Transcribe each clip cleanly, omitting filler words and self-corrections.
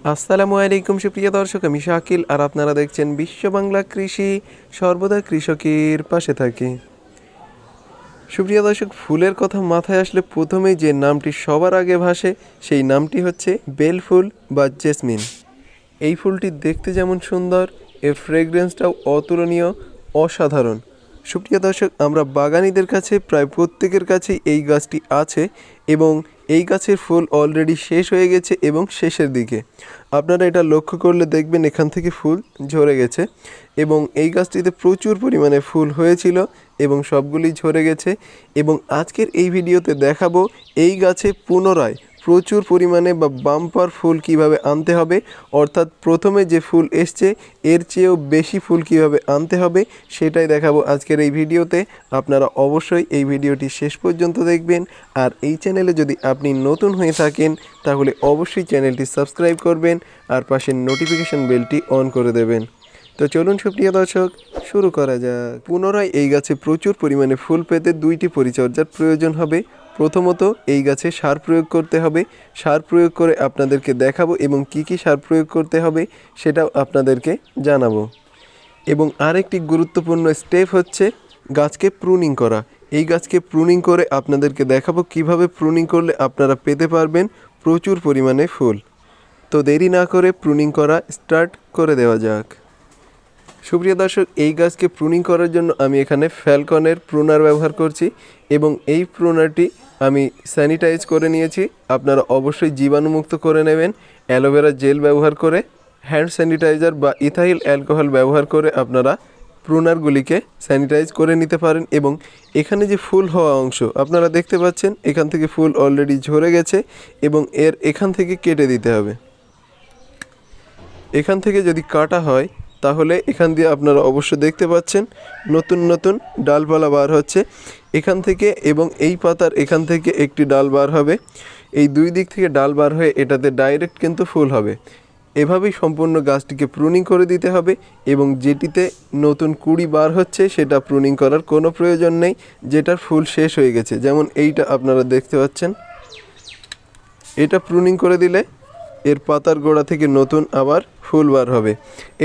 আসসালামু আলাইকুম সুপ্রিয় দর্শক, আমি শাকিল আর আপনারা দেখছেন বিশ্ব বাংলা কৃষি, সর্বদা কৃষকের পাশে থাকি। সুপ্রিয় দর্শক, ফুলের কথা মাথায় আসলে প্রথমেই যে নামটি সবার আগে ভাসে সেই নামটি হচ্ছে বেল ফুল বা জেসমিন। এই ফুলটি দেখতে যেমন সুন্দর, এর ফ্রেগরেন্সটাও অতুলনীয়, অসাধারণ। সুপ্রিয় দর্শক, আমরা বাগানীদের কাছে প্রায় প্রত্যেকের কাছেই এই গাছটি আছে এবং এই গাছের ফুল অলরেডি শেষ হয়ে গেছে এবং শেষের দিকে। আপনারা এটা লক্ষ্য করলে দেখবেন এখান থেকে ফুল ঝরে গেছে এবং এই গাছটিতে প্রচুর পরিমাণে ফুল হয়েছিল এবং সবগুলি ঝরে গেছে। এবং আজকের এই ভিডিওতে দেখাবো এই গাছে পুনরায় প্রচুর পরিমাণে বা বাম্পার ফুল কিভাবে আনতে হবে, অর্থাৎ প্রথমে যে ফুল এসছে এর চেয়েও বেশি ফুল কিভাবে আনতে হবে সেটাই দেখাবো আজকের এই ভিডিওতে। আপনারা অবশ্যই এই ভিডিওটি শেষ পর্যন্ত দেখবেন। আর এই চ্যানেলে যদি আপনি নতুন হয়ে থাকেন তাহলে অবশ্যই চ্যানেলটি সাবস্ক্রাইব করবেন আর পাশের নোটিফিকেশন বেলটি অন করে দেবেন। তো চলুন সুপ্রিয় দর্শক, শুরু করা যাক। পুনরায় এই গাছে প্রচুর পরিমাণে ফুল পেতে দুইটি পরিচর্যার প্রয়োজন হবে। প্রথমত এই গাছে সার প্রয়োগ করতে হবে। সার প্রয়োগ করে আপনাদেরকে দেখাবো এবং কি কি সার প্রয়োগ করতে হবে সেটাও আপনাদেরকে জানাবো। এবং আরেকটি গুরুত্বপূর্ণ স্টেপ হচ্ছে গাছকে প্রুনিং করা। এই গাছকে প্রুনিং করে আপনাদেরকে দেখাবো কিভাবে প্রুনিং করলে আপনারা পেতে পারবেন প্রচুর পরিমাণে ফুল। তো দেরি না করে প্রুনিং করা স্টার্ট করে দেওয়া যাক। সুপ্রিয় দর্শক, এই গাছকে প্রুনিং করার জন্য আমি এখানে ফ্যালকনের প্রুনার ব্যবহার করছি এবং এই প্রুনারটি আমি স্যানিটাইজ করে নিয়েছি। আপনারা অবশ্যই জীবাণুমুক্ত করে নেবেন। অ্যালোভেরা জেল ব্যবহার করে, হ্যান্ড স্যানিটাইজার বা ইথাইল অ্যালকোহল ব্যবহার করে আপনারা প্রুনারগুলিকে স্যানিটাইজ করে নিতে পারেন। এবং এখানে যে ফুল হওয়া অংশ আপনারা দেখতে পাচ্ছেন, এখান থেকে ফুল অলরেডি ঝরে গেছে এবং এখান থেকে কেটে দিতে হবে। এখান থেকে যদি কাটা হয় তাহলে এখান দিয়ে আপনারা অবশ্যই দেখতে পাচ্ছেন নতুন নতুন ডালপালা বার হচ্ছে এখান থেকে, এবং এই পাতার এখান থেকে একটি ডাল বার হবে। এই দুই দিক থেকে ডাল বার হয়ে এটাতে ডাইরেক্ট কিন্তু ফুল হবে। এভাবেই সম্পূর্ণ গাছটিকে প্রুনিং করে দিতে হবে এবং যেটিতে নতুন কুড়ি বার হচ্ছে সেটা প্রুনিং করার কোনো প্রয়োজন নেই, যেটার ফুল শেষ হয়ে গেছে। যেমন এইটা আপনারা দেখতে পাচ্ছেন, এটা প্রুনিং করে দিলে এর পাতার গোড়া থেকে নতুন আবার ফুল বার হবে।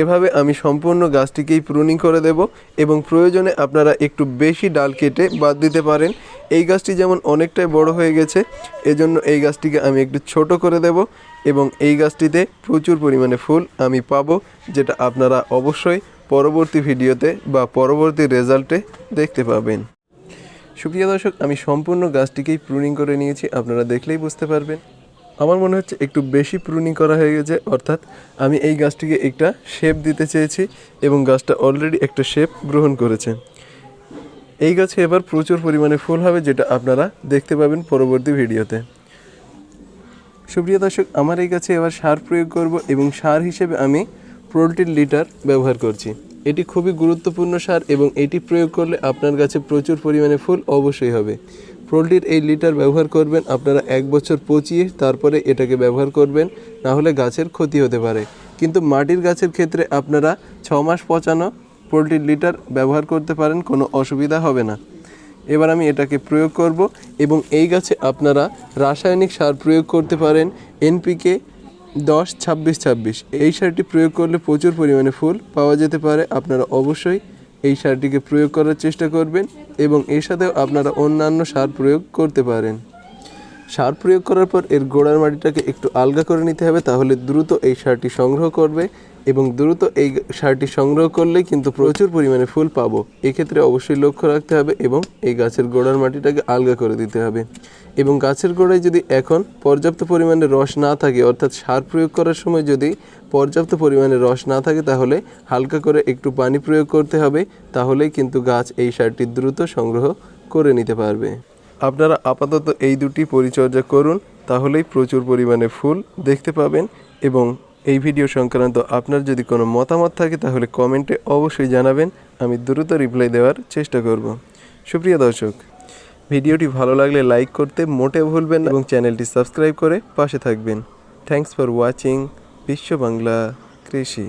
এভাবে আমি সম্পূর্ণ গাছটিকেই প্রুনিং করে দেব এবং প্রয়োজনে আপনারা একটু বেশি ডাল কেটে বাদ দিতে পারেন। এই গাছটি যেমন অনেকটাই বড় হয়ে গেছে, এজন্য এই গাছটিকে আমি একটু ছোট করে দেব এবং এই গাছটিতে প্রচুর পরিমাণে ফুল আমি পাবো, যেটা আপনারা অবশ্যই পরবর্তী ভিডিওতে বা পরবর্তী রেজাল্টে দেখতে পাবেন। সুপ্রিয় দর্শক, আমি সম্পূর্ণ গাছটিকেই প্রুনিং করে নিয়েছি, আপনারা দেখলেই বুঝতে পারবেন। আমার মনে হচ্ছে একটু বেশি প্রুনিং করা হয়ে গেছে, অর্থাৎ আমি এই গাছটিকে একটা শেপ দিতে চেয়েছি এবং গাছটা অলরেডি একটা শেপ গ্রহণ করেছে। এই গাছে এবার প্রচুর পরিমাণে ফুল হবে, যেটা আপনারা দেখতে পাবেন পরবর্তী ভিডিওতে। সুপ্রিয় দর্শক, আমার এই গাছে এবার সার প্রয়োগ করব এবং সার হিসেবে আমি পোলট্রির লিটার ব্যবহার করছি। এটি খুবই গুরুত্বপূর্ণ সার এবং এটি প্রয়োগ করলে আপনার গাছে প্রচুর পরিমাণে ফুল অবশ্যই হবে। পোলট্রির এই লিটার ব্যবহার করবেন আপনারা 1 বছর পচিয়ে তারপরে এটাকে ব্যবহার করবেন, না হলে গাছের ক্ষতি হতে পারে। কিন্তু মাটির গাছের ক্ষেত্রে আপনারা 6 মাস পচানো পোলট্রির লিটার ব্যবহার করতে পারেন, কোনো অসুবিধা হবে না। এবার আমি এটাকে প্রয়োগ করব এবং এই গাছে আপনারা রাসায়নিক সার প্রয়োগ করতে পারেন। এনপিকে 10-26-26 এই সারটি প্রয়োগ করলে প্রচুর পরিমাণে ফুল পাওয়া যেতে পারে। আপনারা অবশ্যই এই সারটিকে প্রয়োগ করার চেষ্টা করবেন এবং এর সাথেও আপনারা অন্যান্য সার প্রয়োগ করতে পারেন। সার প্রয়োগ করার পর এর গোড়ার মাটিটাকে একটু আলগা করে নিতে হবে, তাহলে দ্রুত এই সারটি সংগ্রহ করবে এবং দ্রুত এই সারটি সংগ্রহ করলে কিন্তু প্রচুর পরিমাণে ফুল পাবো। এক্ষেত্রে অবশ্যই লক্ষ্য রাখতে হবে এবং এই গাছের গোড়ার মাটিটাকে আলগা করে দিতে হবে। এবং গাছের গোড়ায় যদি এখন পর্যাপ্ত পরিমাণে রস না থাকে, অর্থাৎ সার প্রয়োগ করার সময় যদি পর্যাপ্ত পরিমাণে রস না থাকে, তাহলে হালকা করে একটু পানি প্রয়োগ করতে হবে, তাহলেই কিন্তু গাছ এই সারটি দ্রুত সংগ্রহ করে নিতে পারবে। আপনারা আপাতত এই দুটি পরিচর্যা করুন, তাহলেই প্রচুর পরিমাণে ফুল দেখতে পাবেন। এবং এই ভিডিও সংক্রান্ত আপনার যদি কোনো মতামত থাকে তাহলে কমেন্টে অবশ্যই জানাবেন, আমি দ্রুত রিপ্লাই দেওয়ার চেষ্টা করব। সুপ্রিয় দর্শক, ভিডিওটি ভালো লাগলে লাইক করতে মোটেও ভুলবেন না এবং চ্যানেলটি সাবস্ক্রাইব করে পাশে থাকবেন। থ্যাঙ্কস ফর ওয়াচিং বিশ্ব বাংলা কৃষি।